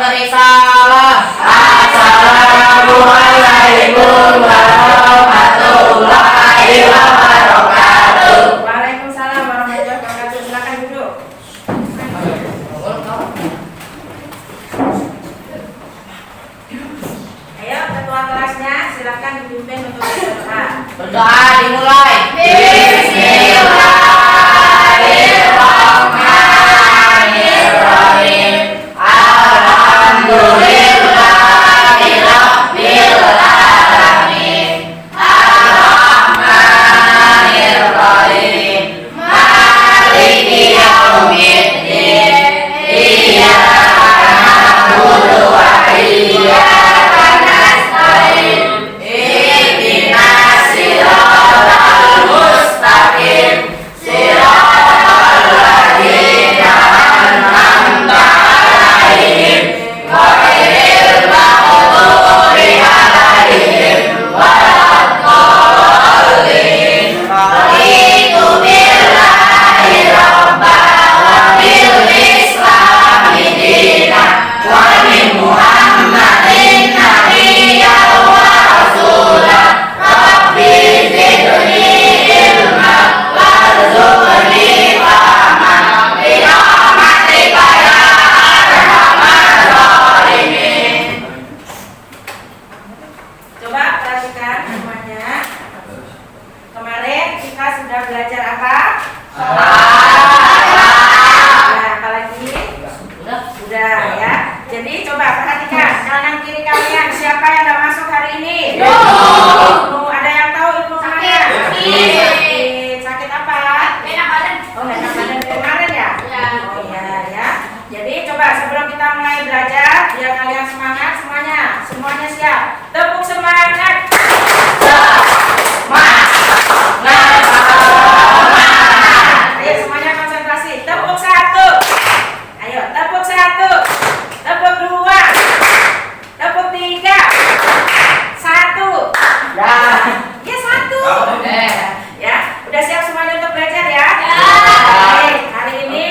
memberi salam. Assalamualaikum warahmatullahi wabarakatuh. Waalaikumsalam warahmatullahi wabarakatuh. Silakan duduk. Ayo ketua kelasnya silakan dipimpin untuk berdoa. Berdoa dimulai. Bismillahirrahmanirrahim. Alhamdulillahirabbil alamin. Arrahmanirrahim. Maliki yaumiddin. Iyyaka na'budu wa iyyaka nasta'in. Ihdinas siratal mustaqim. Siratal ladzina an'amta 'alaihim ghairil maghdubi 'alaihim waladdallin. Raditu billahi rabban wa bil islami dinan wa min Muhammadin nabiyyan wa rasulan. Rabbi zidni ilman warzuqni fahman birahmatika ya arhamar rahimin. Coba perhatikan semuanya. Kemarin kita sudah belajar apa? Nah, apalagi? Sudah ya. Jadi coba perhatikan kanan kiri kalian, siapa yang udah masuk hari ini? Ada yang tahu ilmu kemana? Sakit apa? Oh, enak badan dari kemarin ya? Oh iya ya. Jadi coba sebelum kita mulai belajar, biar kalian semangat semuanya. Semuanya siap. Tepuk semangat. Ayo semuanya konsentrasi. Tepuk satu. Ayo tepuk satu. Tepuk dua. Tepuk tiga. Satu. Ya satu. Ya, udah siap semuanya untuk belajar ya? Baik, hari ini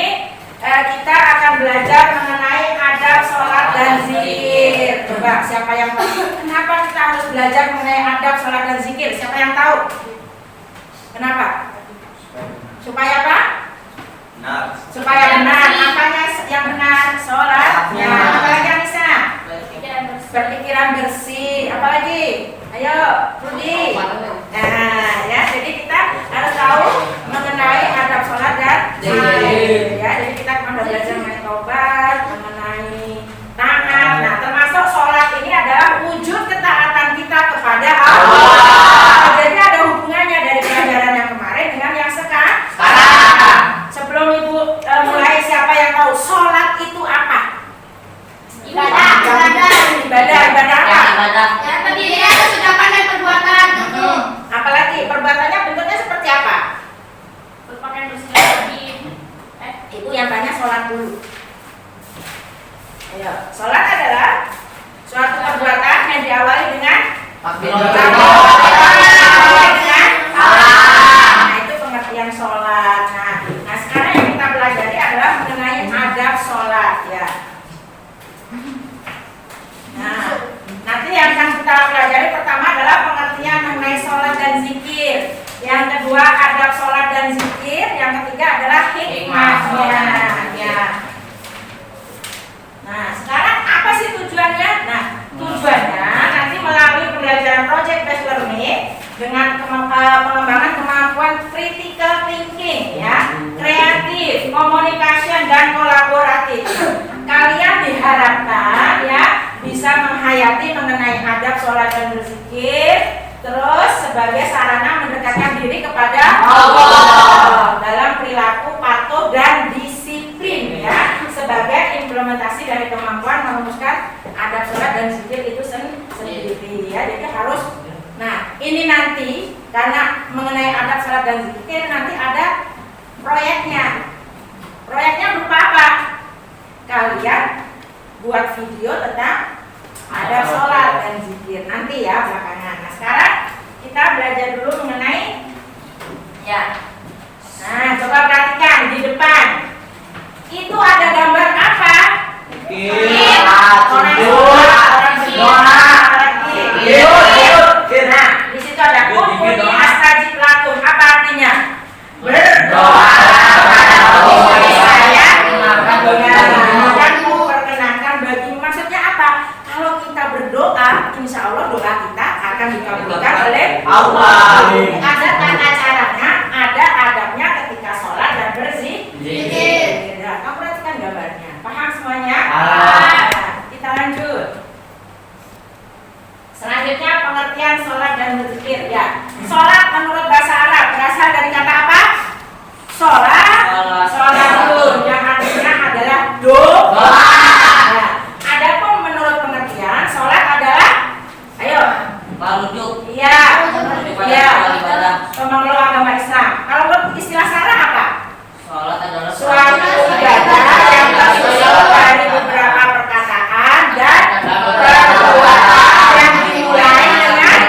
kita akan belajar mengenai adab sholat dan zikir. Coba siapa yang tahu kenapa kita harus belajar mengenai adab sholat dan zikir? Siapa yang tahu? Kenapa? Supaya apa? Supaya benar. Apanya yang benar? Sholatnya. Apalagi Anissa? Berpikiran bersih. Apalagi? Ayo, Rudi. Nah, ya, jadi kita harus tahu mengenai adab sholat dan zikir. Ya, jadi kita akan belajar mengenai taubat, mengenai taat. Nah, termasuk sholat ini adalah wujud ketaatan kita kepada Allah. Jadi ada hubungannya dari pelajaran yang kemarin dengan yang sekarang. Sebelum Ibu mulai, siapa yang tahu sholat itu apa? Ibadah apa? Apalagi perbuatannya bentuknya seperti apa? Ibu yang tanya sholat dulu. Ayo, sholat adalah suatu perbuatan yang diawali dengan nah, itu pengertian sholat. Nah, sekarang yang kita pelajari adalah mengenai adab sholat ya. Nah, nanti yang akan kita pelajari pertama adalah pengertian mengenai sholat dan zikir. Yang kedua adab sholat dan zikir. Yang ketiga adalah hikmahnya. Ya. Nah, sekarang apa sih tujuannya? Nah, tujuannya nanti melalui pembelajaran project based learning dengan pengembangan kemampuan critical thinking, ya, kreatif, communication dan kolaboratif. Kalian diharapkan ya bisa menghayati mengenai adab sholat dan berzikir, terus sebagai sarana mendekatkan diri kepada Allah dalam perilaku patuh dan disiplin ya, sebagai implementasi dari kemampuan merumuskan adab sholat dan zikir itu sendiri ya. Jadi harus, nah ini nanti karena mengenai adab sholat dan zikir nanti ada proyeknya. Proyeknya berupa apa? Kalian buat video tentang adab sholat dan zikir nanti ya belakangan. Nah sekarang kita belajar dulu mengenai ya. Nah coba perhatikan di depan itu ada gambar apa? Sholatun yang artinya adalah doa. Nah, adapun menurut pengertian sholat adalah, ayo, iya, pemeluk agama Islam. Kalau menurut istilah syarah apa? Suatu ibadah yang tersusun dari beberapa perkataan dan perbuatan yang dimulai dengan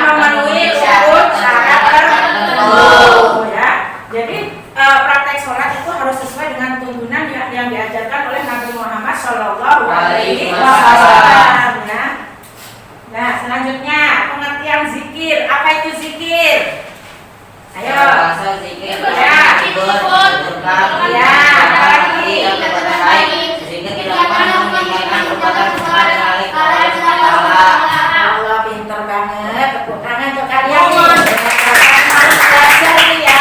memenuhi urut syarat tertentu, ya. Jadi praktek sholat itu harus sesuai dengan tuntunan yang diajarkan oleh Nabi Muhammad Shallallahu Alaihi Wasallam. Ya. Nah, selanjutnya pengertian zikir. Apa itu zikir? Ayo. Zikir. Ya. Ya. Apalagi? Allah pintar banget. Tepuk tangan untuk kalian. Harus belajar nih ya.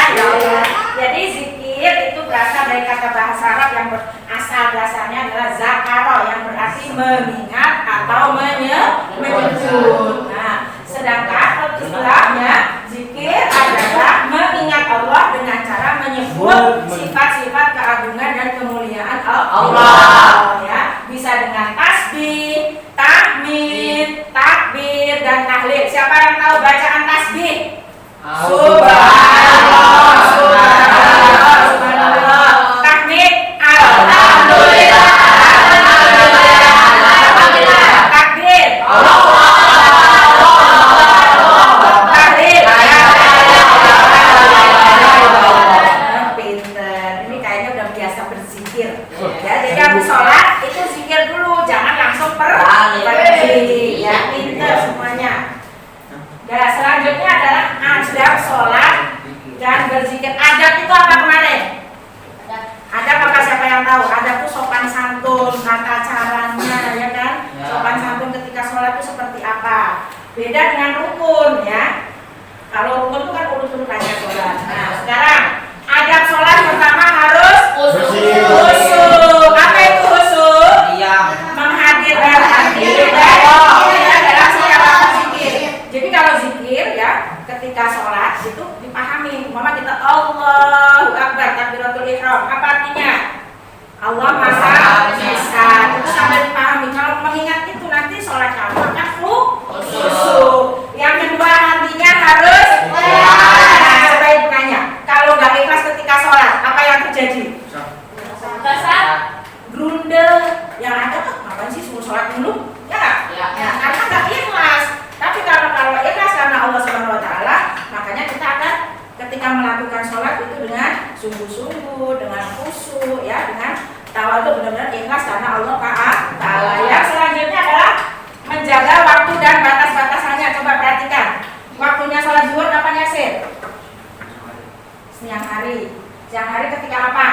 Jadi zikir itu berasal dari kata bahasa Arab yang berasal dasarnya adalah zakaro yang berarti mengingat atau menyebut. Nah, sedangkan istilahnya zikir adalah mengingat Allah dengan cara menyebut sifat-sifat keagungan dan kemuliaan Allah. Ya, bisa dengan tasbih, tahmid, takbir dan tahlil. Siapa yang tahu bacaan tasbih? Subhanallah, subhanallah, subhanallah. Tahmid, alhamdulillah, alhamdulillah. Takbir, tahlil, pinter. Ini kayaknya udah biasa berzikir. Ya, jadi habis sholat itu zikir dulu, jangan langsung pergi. Ya, pinter semuanya. Nah, selanjutnya adalah adab sholat dan berzikir. Adab itu apa kemarin? Adab apa, siapa yang tahu? Adab itu sopan santun, tata caranya, ya kan? Sopan santun ketika sholat itu seperti apa? Beda dengan rukun, ya. Kalau rukun itu kan urut-urutannya sholat. Nah, sekarang adab sholat pertama harus khusyuk. Apa itu khusyuk? Menghadirkan hati dan dalam setiap zikir. Jadi kalau zikir ya ketika sholat itu dipahami, umpama kita Allahu Akbar takbiratul ihram, apa artinya? Allah Maha Esa. Itu sampai dipahami. Kalau mengingat itu nanti sholat kamu akan khusyuk. Yang kedua artinya harus ikhlas. Coba ibu nanya, kalau nggak ikhlas ketika sholat apa yang terjadi? Grundel. Yang ada ngapain sih suruh sholat dulu? Ya nggak? Ya, karena nggak ikhlas. Tapi kalau ikhlas karena Allah Subhanahu Wa Taala, makanya kita akan ketika melakukan sholat itu dengan sungguh-sungguh, dengan khusyuk, ya, dengan tawadhu, benar-benar ikhlas karena Allah Taala. Yang selanjutnya adalah menjaga waktu dan batas-batasannya. Coba perhatikan, waktunya sholat zuhur kapan ya, Sir? Siang hari. Siang hari ketika apa?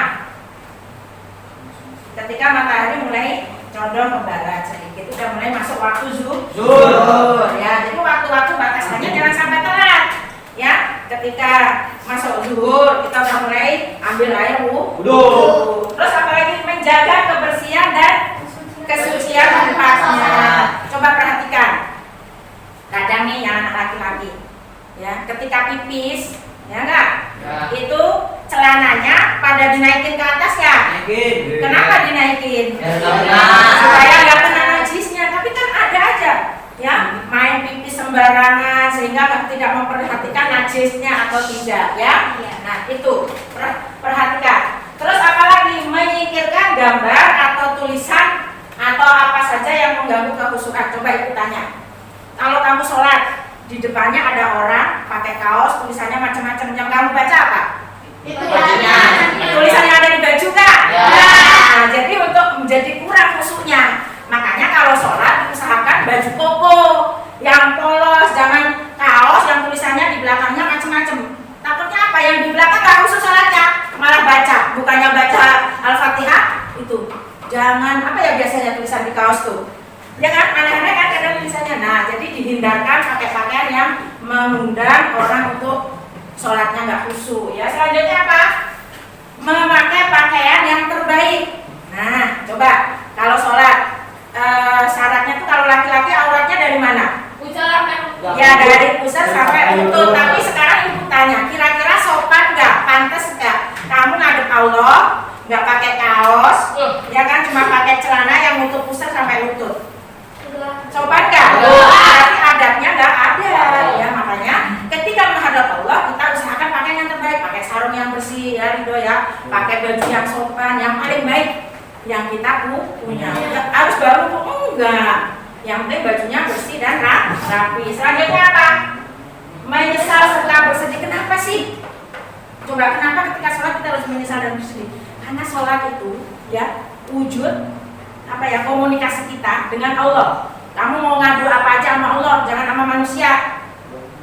Ketika matahari mulai condong ke barat sedikit, udah mulai masuk waktu zuhur. Ya, jadi waktu-waktu batasannya jangan sampai telat. Ya, ketika masuk zuhur kita udah mulai ambil air wudu. Terus apalagi menjaga kebersihan dan kesucian tempatnya. Coba perhatikan. Kadang nih yang anak laki-laki, ya, ketika pipis, ya enggak? Ya. Itu celananya pada dinaikin ke atas ya? Kenapa dinaikin? Supaya nggak kena najisnya. Tapi kan ada aja, ya, main pipis sembarangan sehingga tidak memperhatikan najisnya atau tidak, ya? Nah itu perhatikan. Terus apalagi menyingkirkan gambar atau tulisan atau apa saja yang mengganggu kekhusyukan. Coba ibu tanya. Kalau kamu sholat di depannya ada orang pakai kaos tulisannya macam-macam, yang kamu baca apa? Tulisan yang ada di baju kan? Ya. Nah, jadi untuk menjadi kurang khusyuknya, makanya kalau sholat usahakan baju koko yang polos, jangan kaos yang tulisannya di belakangnya macam-macam. Takutnya apa? Yang di belakang nggak khusyuk sholatnya, malah baca, bukannya baca Al-Fatihah itu. Jangan apa ya biasanya tulisan di kaos tuh? Ya kan, aneh-aneh kan ada tulisannya. Nah, jadi dihindarkan pakai pakaian yang mengundang orang untuk sholatnya nggak khusyuk. Ya, selanjutnya apa? Memakai pakaian yang terbaik. Nah, coba kalau sholat syaratnya tuh kalau laki-laki auratnya dari mana? Ya dari pusat sampai lutut. Tapi sekarang ibu pakai baju yang sopan, yang paling baik yang kita punya. Harus baru enggak. Yang penting bajunya bersih dan rapi. Selanjutnya apa? Menyesal serta bersedih. Kenapa sih? Coba kenapa ketika sholat kita harus menyesal dan bersedih? Karena sholat itu ya wujud apa ya, komunikasi kita dengan Allah. Kamu mau ngadu apa aja sama Allah, jangan sama manusia.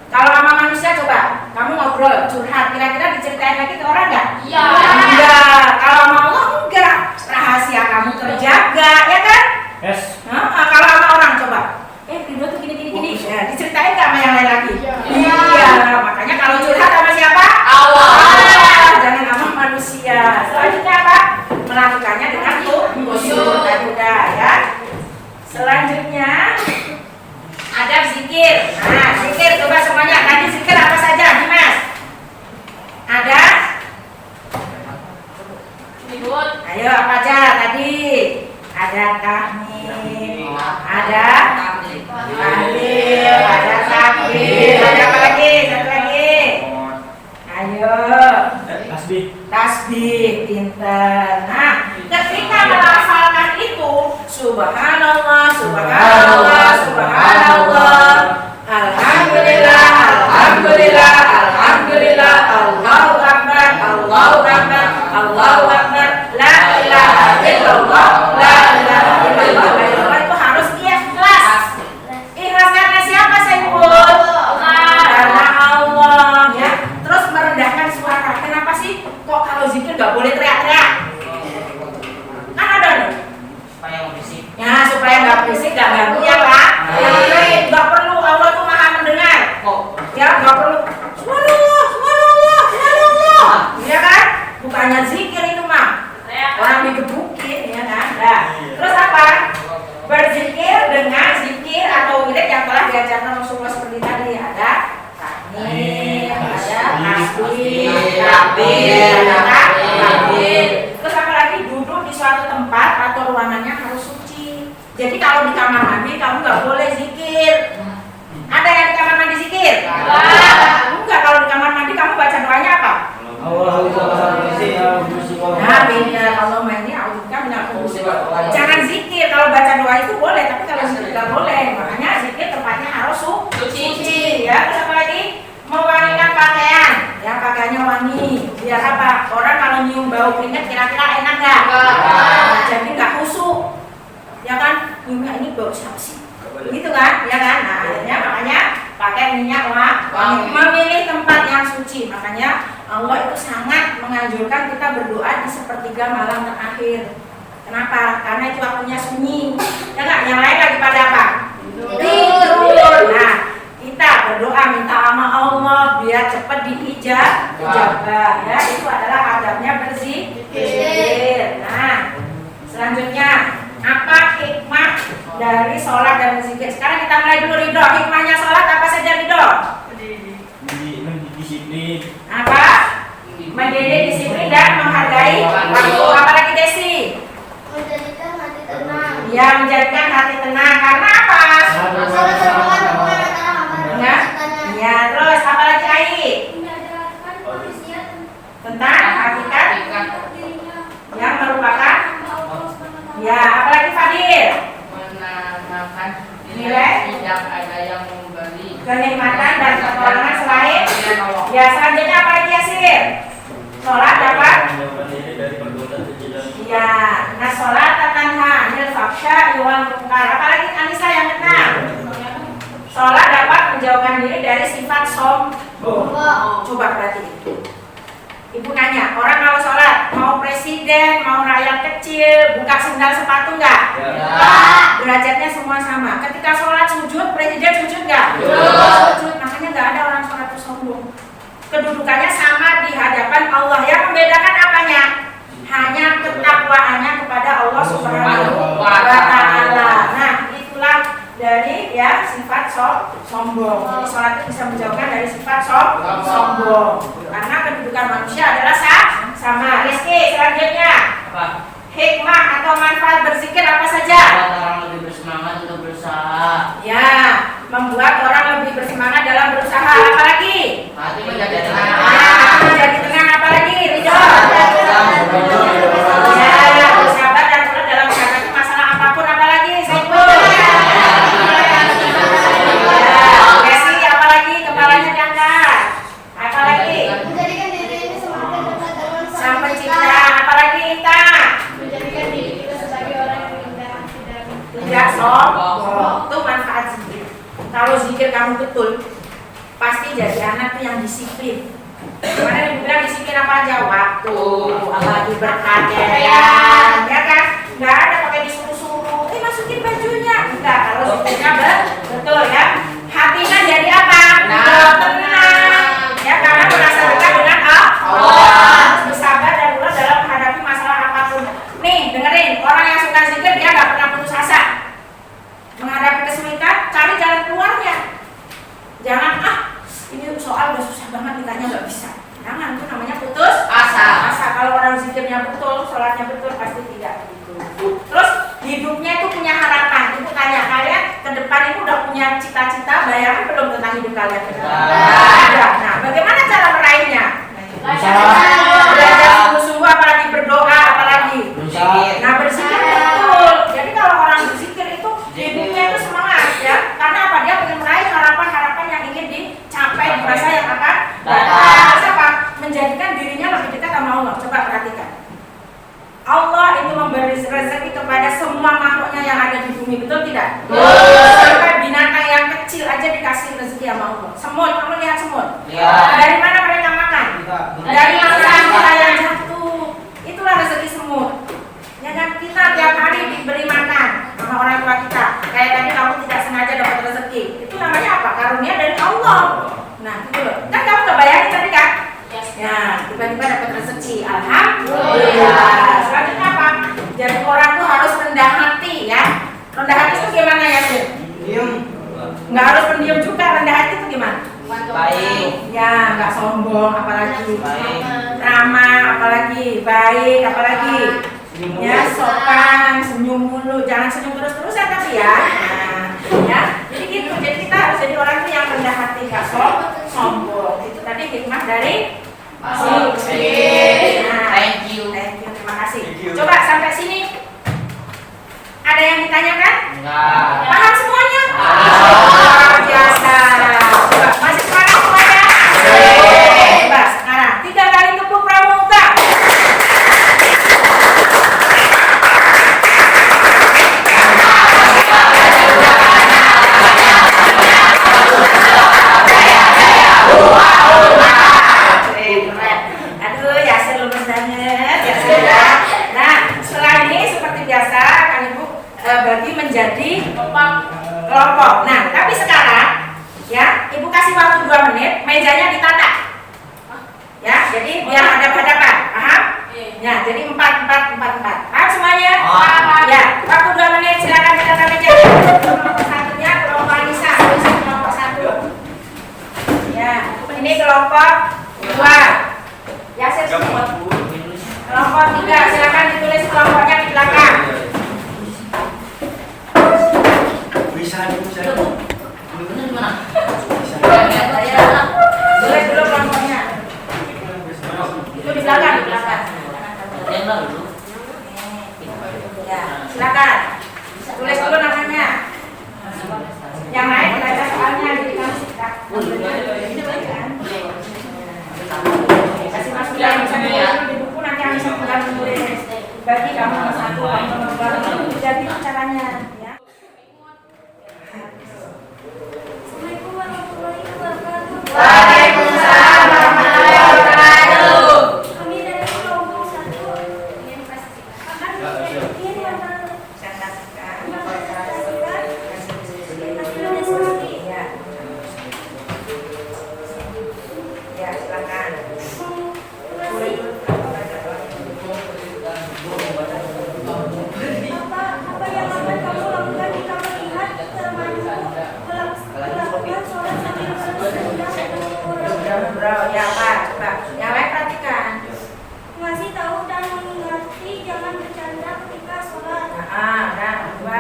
Kalau sama manusia coba kamu ngobrol, curhat, kira-kira diceritain lagi ke orang nggak? Iya. Enggak. Kalau sama Allah enggak, rahasia kamu terjaga, ya kan? Yes. Kalau sama orang coba, Ridho tuh gini, ya, diceritain nggak sama yang lain lagi? Iya. Makanya kalau curhat sama siapa? Allah. Jangan sama manusia. Selanjutnya apa? Melakukannya dengan khusyuk dan mudah, ya. Selanjutnya ada zikir. Nah, zikir coba semuanya. Tadi zikir apa saja, Dimas? Ada? Ayo apa aja tadi? Ada tahmid, ada tahlil, ada takbir, ada apa lagi? Satu lagi. Ayo. Tasbih, pinter. Nah, ketika melafalkan itu, subhanallah, subhanallah, subhanallah, alhamdulillah, alhamdulillah, alhamdulillah, Allahu akbar, Allahu akbar, Allahu akbar, la ilaha illallah, la ilaha illallah, la ilaha itu harus ikhlas. Ikhlas karena siapa, Saiful? Karena Allah, ya. Terus merendahkan suara. Kenapa sih kok kalau zikir nggak boleh teriak-teriak? Kan ada nih. Ya, supaya nggak berisik, nggak ganggu, ya Pak. Nggak perlu, Allah tuh maha mendengar. Ya, nggak perlu. Subhanallah, subhanallah, subhanallah. Ya kan? Bukannya zikir itu mah. Orang digebukin, ya kan? Nah, terus apa? Berzikir dengan zikir atau wirid yang telah diajarkan Rasulullah seperti tadi. Ada tahmid, ada tasbih, takbir, ada takbir. Terus apa lagi? Duduk di suatu tempat atau ruangannya harus suci. Jadi kalau di kamar mandi kamu nggak boleh zikir. Ada yang di kamar mandi zikir? Enggak. Kalau di kamar mandi kamu baca doanya apa? Nah, beda. Kalau mainnya auzuka minal khubusi. Jangan zikir. Kalau baca doa itu boleh, tapi kalau zikir nggak boleh. Makanya zikir tempatnya harus suci. Ya, terus apa lagi? Mewangikan pakaian. Ya, pakaiannya wangi. Biar apa? Orang kalau nyium bau keringat kira-kira enak nggak? Jadi nggak khusyuk. Ya kan? Nyiumnya ini bau siapa sih? Gitu kan? Ya kan? Nah, akhirnya makanya pakai minyak wangi. Memilih tempat yang suci. Makanya Allah itu sangat menganjurkan kita berdoa di sepertiga malam terakhir. Kenapa? Karena itu waktunya sunyi. Ya nggak? Yang lain lagi pada apa? Tidur. Nah, kita berdoa minta sama Allah biar cepat diijabah. Ya, itu adalah adabnya berzikir. Nah, selanjutnya apa hikmah dari sholat dan berzikir? Sekarang kita mulai dulu, Ridho. Hikmahnya sholat apa saja, Ridho? Disiplin. Apa? Mendidik disiplin dan menghargai waktu. Apalagi Desi? Menjadikan hati tenang. Ya, menjadikan hati tenang. Karena apa? Sholat merupakan hubungan antara hamba dan Ya. penciptanya. Ya, terus apalagi Ai? Menyadarkan manusia Tentang hakikat dirinya. yang merupakan. Allah SWT. Ya, apalagi Fadil? Menanamkan Nilai tidak ada yang memberi kenikmatan dan pertolongan selain. Ya, selanjutnya apa lagi, Yasir? Sholat dapat. Ya, nah sholat tanha anil fahsya wal munkar. Apalagi Anissa yang keenam? Sholat dapat menjauhkan diri dari sifat sombong. Coba berarti. Ibu nanya, orang kalau sholat mau presiden, mau rakyat kecil, buka sendal sepatu nggak? Derajatnya semua sama. Ketika sholat sujud, presiden sujud nggak? Sujud. Makanya nggak ada orang sholat itu sombong. Kedudukannya sama di hadapan Allah. Yang membedakan apanya? Hanya ketakwaannya kepada Allah Subhanahu wa Ta'ala. Nah, itulah dari ya sifat sombong. Jadi sholat itu bisa menjauhkan dari sifat sombong. Karena kedudukan manusia adalah sama. Rizky, selanjutnya hikmah atau manfaat berzikir apa saja? Membuat orang lebih bersemangat untuk berusaha. Ya, membuat orang lebih bersemangat dalam berusaha. Apalagi? Hati menjadi tenang. Jadi tenang. Apalagi? Ridho. kamu betul, pasti jadi anak tuh yang disiplin. Kemarin ibu bilang disiplin apa aja? Waktu, apalagi berpakaian, ya kan? Nggak ada pakai disuruh-suruh, masukin bajunya. Enggak, kalau disiplinnya betul ya. Hatinya jadi apa? Tenang. Ya, karena merasa dekat dengan Allah. Bersabar dan lurus dalam menghadapi masalah apapun. Nih, dengerin, orang yang suka zikir dia nggak pernah putus asa. Menghadapi kesulitan, cari jalan keluarnya. Jangan ini soal udah susah banget ditanya nggak bisa. Jangan, itu namanya putus asa. Kalau orang zikirnya betul, sholatnya betul, pasti tidak begitu. Terus hidupnya itu punya harapan. Ibu tanya kalian ke depan itu udah punya cita-cita, bayangkan belum tentang hidup kalian ke depan? Nah, bagaimana cara meraihnya? Belajar sungguh-sungguh, apalagi berdoa, apalagi. Nah, berzikir betul. Jadi kalau orang berzikir itu hidupnya itu semangat ya. Karena apa? Dia ingin meraih harapan-harapan yang ingin dicapai di masa yang akan datang. Apa? Menjadikan dirinya lebih dekat sama Allah. Coba perhatikan. Allah itu memberi rezeki kepada semua makhluknya yang ada di bumi, betul tidak? Sampai binatang yang kecil aja dikasih rezeki sama Allah. Semut, kamu lihat semut? Ya. Dari mana mereka makan? Dari makanan kita yang jatuh. Itulah rezeki semut. Ya kan, kita tiap hari diberi makan sama orang tua kita. Kayak tadi kamu tidak sengaja dapat rezeki. Itu namanya apa? Karunia dari Allah. Nah, gitu loh. Kan kamu gak bayangin tadi kan? Ya, tiba-tiba dapat rezeki. Alhamdulillah. Selanjutnya apa? Jadi orang tuh harus rendah hati ya. Rendah hati itu gimana ya, Sir? Diam. Nggak harus pendiam juga. Rendah hati itu gimana? Baik. Ya, nggak sombong, apalagi Baik. ramah, apalagi baik, apalagi ya sopan, senyum mulu, jangan senyum terus-terusan tapi ya. Nah, ya, jadi gitu. Jadi kita harus jadi orang tuh yang rendah hati, nggak sombong. Itu tadi hikmah dari zikir. Nah, Thank you. terima kasih. Coba sampai sini ada yang ditanyakan? Enggak. Paham semuanya? Luar biasa. Coba, masih semangat semuanya? Coba sekarang 3 kali tepuk pramuka. Aduh, Yasir lemes banget. Yasir ya. Nah, setelah ini seperti biasa kan Ibu bagi menjadi kelompok. Nah, tapi sekarang ya, Ibu kasih waktu 2 menit, mejanya ditata. Ya, jadi biar hadap-hadapan. Paham? Ya, jadi 4. Paham semuanya? Ya, waktu 2 menit silakan ditata meja. Kelompok satunya kelompok Anissa, kelompok 1. Ya, ini kelompok 2. Yasir sini. Kelompok 3, silakan ditulis kelompoknya di belakang. Bisa. Bener gimana? Tulis dulu kelompoknya. Itu di belakang, Yang dulu. Ya, silakan. Tulis dulu namanya. Yang lain baca soalnya jadi kamu sikat. Kasih masukin yang bisa ditulis di buku, nanti yang bisa tinggal menulis. Bagi kamu nomor 1, kamu nomor 2, itu jadi caranya. Ya. Assalamualaikum warahmatullahi wabarakatuh. Waalaikumsalam warahmatullahi wabarakatuh. Kami dari kelompok 1 akan memiliki Ya, silakan. apa yang akan kamu lakukan jika melihat temanmu melakukan sholat sambil Bro, ya apa? Coba. Yang lain perhatikan. ngasih tahu dan mengingatkan jangan bercanda ketika sholat. Dan 2.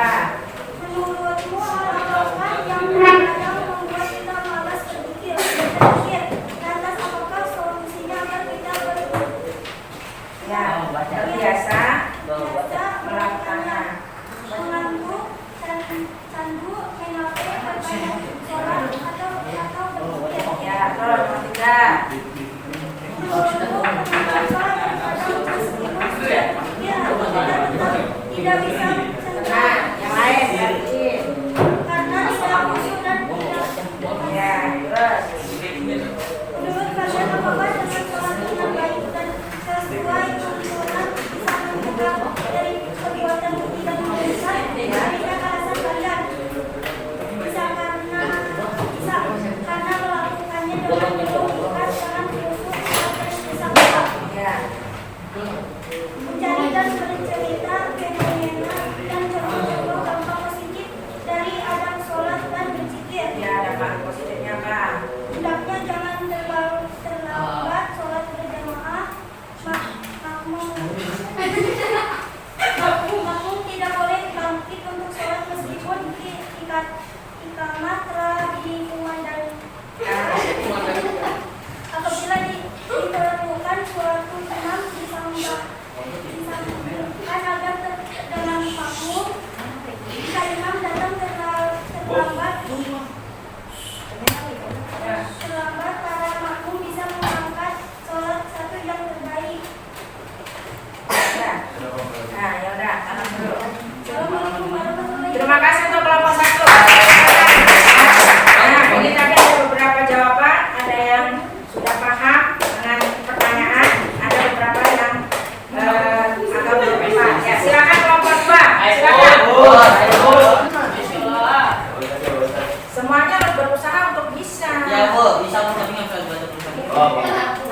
Menurutmu hal apa yang kadang membuat kita malas berpikir? Lantas apakah solusinya agar kita Ya, terbiasa melakukannya? Mengantuk, candu, main HP, sholat atau berpikir. Ya, terus nomor 3. Menurutmu kenapa kadang meskipun sudah berpikir tidak bisa Nah, yang lain berarti. karena tidak khusyuk dan tidak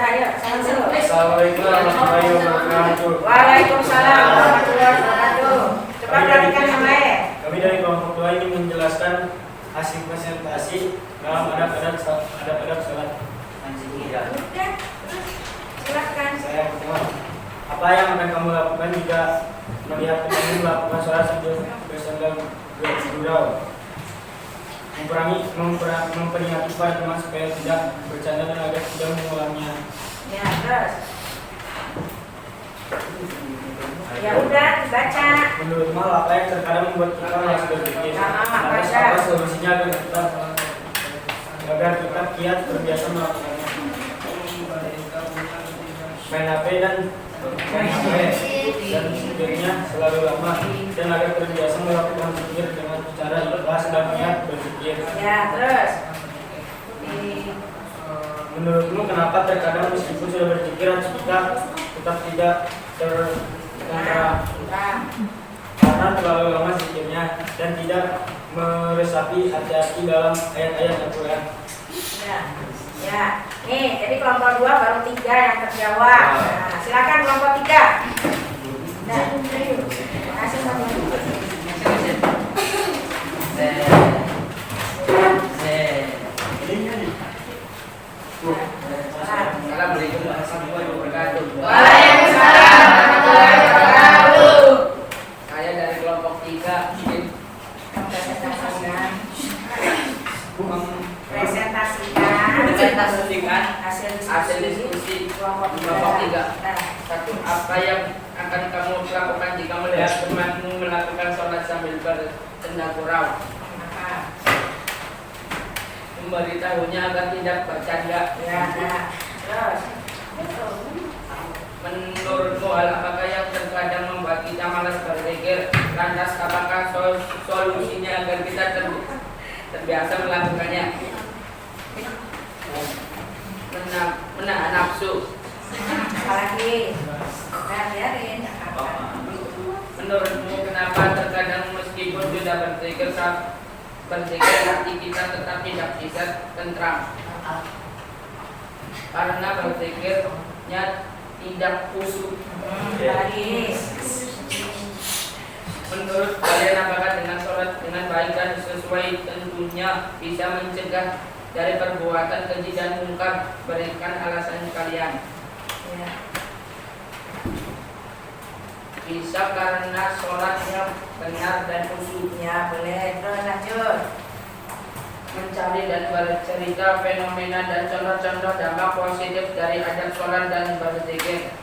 Ayo, salam dulu. Assalamualaikum warahmatullahi wabarakatuh. Waalaikumsalam warahmatullahi wabarakatuh. Coba perhatikan yang lain. Kami dari kelompok 2 ingin menjelaskan hasil presentasi dalam adab-adab sholat. Udah, silakan. Saya pertama, apa yang akan kamu lakukan jika melihat kamu melakukan sholat sambil bersandar gurau? Memperingati para teman supaya tidak bercanda dan agar tidak mengulangnya. Ya, terus. Ya udah, dibaca. Menurutmu apa yang terkadang membuat kita malas berpikir? Lantas apa solusinya agar kita kiat terbiasa melakukannya? Main HP dan pikirnya selalu lama dan agar terbiasa melakukan pikir dengan cara ikhlas dan niat berpikir. Ya, terus. Menurutmu kenapa terkadang meskipun sudah berpikir kita tetap tidak terkontra? Karena terlalu lama zikirnya dan tidak meresapi hati-hati dalam ayat-ayat Al-Quran. Ya. Nih, jadi kelompok 2 baru 3 yang terjawab. Nah, silakan kelompok 3. Nah, terima kasih teman-teman. Assalamualaikum warahmatullahi wabarakatuh. Waalaikumsalam warahmatullahi wabarakatuh. Saya dari kelompok 3 ingin presentasikan hasil diskusi kelompok 3. Satu, apa yang akan kamu lakukan jika melihat temanmu melakukan sholat sambil bersandar gurau? Memberitahunya agar tidak bercanda. Ya, nah, terus. Menurutmu hal apakah yang terkadang membuat kita malas berpikir? Lantas apakah solusinya agar kita terbiasa melakukannya? Menahan nafsu. Apalagi? Nah, biarin. Menurutmu kenapa terkadang meskipun sudah berpikir hati kita tetap tidak bisa tentram? Karena berpikirnya tidak khusyuk. Menurut kalian apakah dengan sholat dengan baik dan sesuai tentunya bisa mencegah dari perbuatan keji dan mungkar? Berikan alasan kalian. Ya. Bisa karena sholatnya benar dan khusyuk. Ya, boleh. Terus lanjut. Mencari dan bercerita fenomena dan contoh-contoh dampak positif dari adab sholat dan berzikir.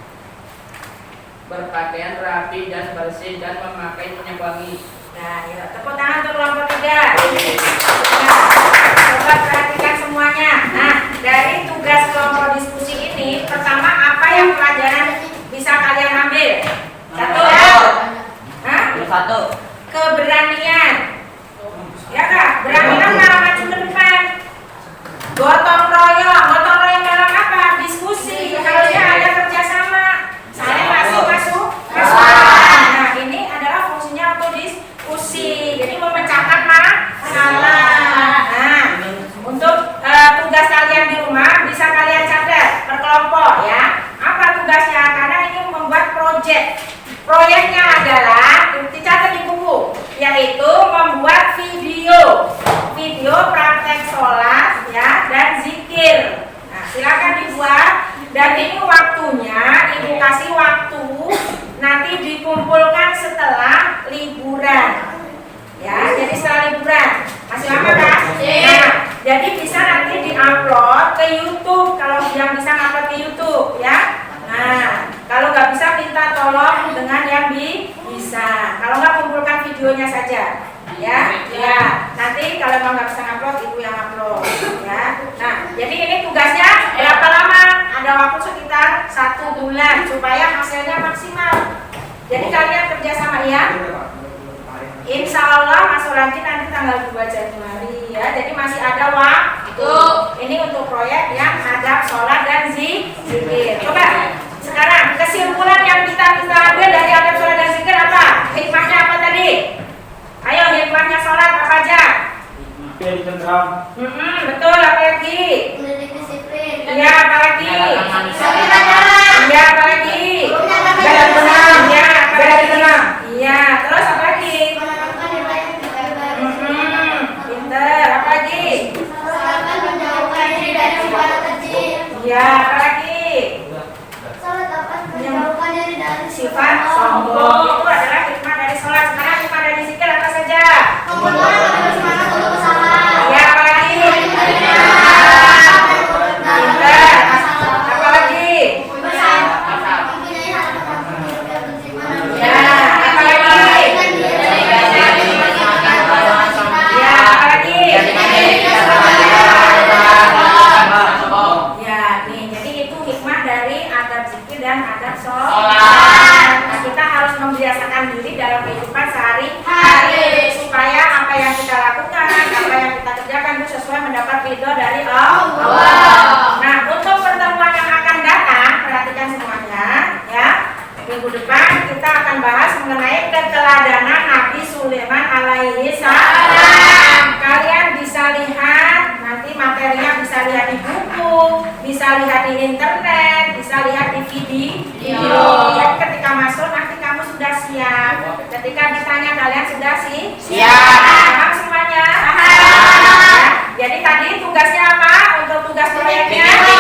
Berpakaian rapi dan bersih dan memakai minyak wangi. Nah, yuk, tepuk tangan untuk kelompok 3. Nah, coba perhatikan semuanya. Nah, dari tugas kelompok diskusi ini, pertama apa yang pelajaran bisa kalian ambil? Satu. Hah? Satu. Keberanian. Ya kak, berani apa? Maju ke depan. Gotong royong dalam apa? Diskusi. Harusnya ada kerjasama. Saya masuk. Nah, ini adalah fungsinya untuk diskusi. Jadi memecahkan masalah. Nah, untuk tugas kalian di rumah bisa kalian catat per kelompok ya. Apa tugasnya? Karena ini membuat proyeknya adalah dicatat di buku, yaitu membuat video praktek sholat ya dan zikir. Nah, silakan dibuat dan ini waktunya ibu kasih waktu nanti dikumpulkan setelah liburan ya, jadi setelah liburan masih lama kan? Nah, jadi bisa nanti diupload ke YouTube kalau yang bisa upload ke YouTube ya. Nah, kalau nggak bisa minta tolong dengan yang bisa. Kalau nggak kumpulkan videonya saja, ya. Ya. Nanti kalau emang nggak bisa upload, ibu yang upload, ya. Nah, jadi ini tugasnya berapa lama? Ada waktu sekitar 1 bulan supaya hasilnya maksimal. Jadi kalian kerja sama ya. Insya Allah masuk lagi nanti tanggal 2 Januari ya. Jadi masih ada waktu. Ini untuk proyek yang adab sholat dan zikir. Coba sekarang kesimpulan yang kita ambil dari adab sholat dan zikir apa? Hikmahnya apa tadi? Ayo hikmahnya sholat apa aja? Jadi tentram. Betul, apa lagi? Mendidik disiplin. Iya, apa lagi? Menyalakan manusia. Ya, apa lagi? Salat dapat menjauhkan diri dari Sifat sombong itu adalah hikmah dari sholat. Sekarang hikmah dari zikir apa saja? Kemudian ada bersemangat untuk usaha. Ya, apa lagi? Pintar. Apa lagi? Ya, apa lagi? Ya, apa lagi? Ya, nih, jadi itu hikmah dari adab zikir dan adab sholat. Nah, kita harus membiasakan diri dalam kehidupan sehari-hari supaya apa yang kita lakukan, apa yang kita kerjakan itu sesuai mendapat ridho dari Allah. Nah, untuk pertemuan yang akan datang, perhatikan semuanya, ya. Minggu depan kita akan bahas mengenai keteladanan Nabi Sulaiman alaihi salam. Kalian bisa lihat nanti materinya, bisa lihat di buku, bisa lihat di internet, bisa lihat di video. Jadi ketika masuk nanti kamu sudah siap. Ketika ditanya kalian sudah siap. Paham semuanya? Ya. Jadi tadi tugasnya apa untuk tugas proyeknya?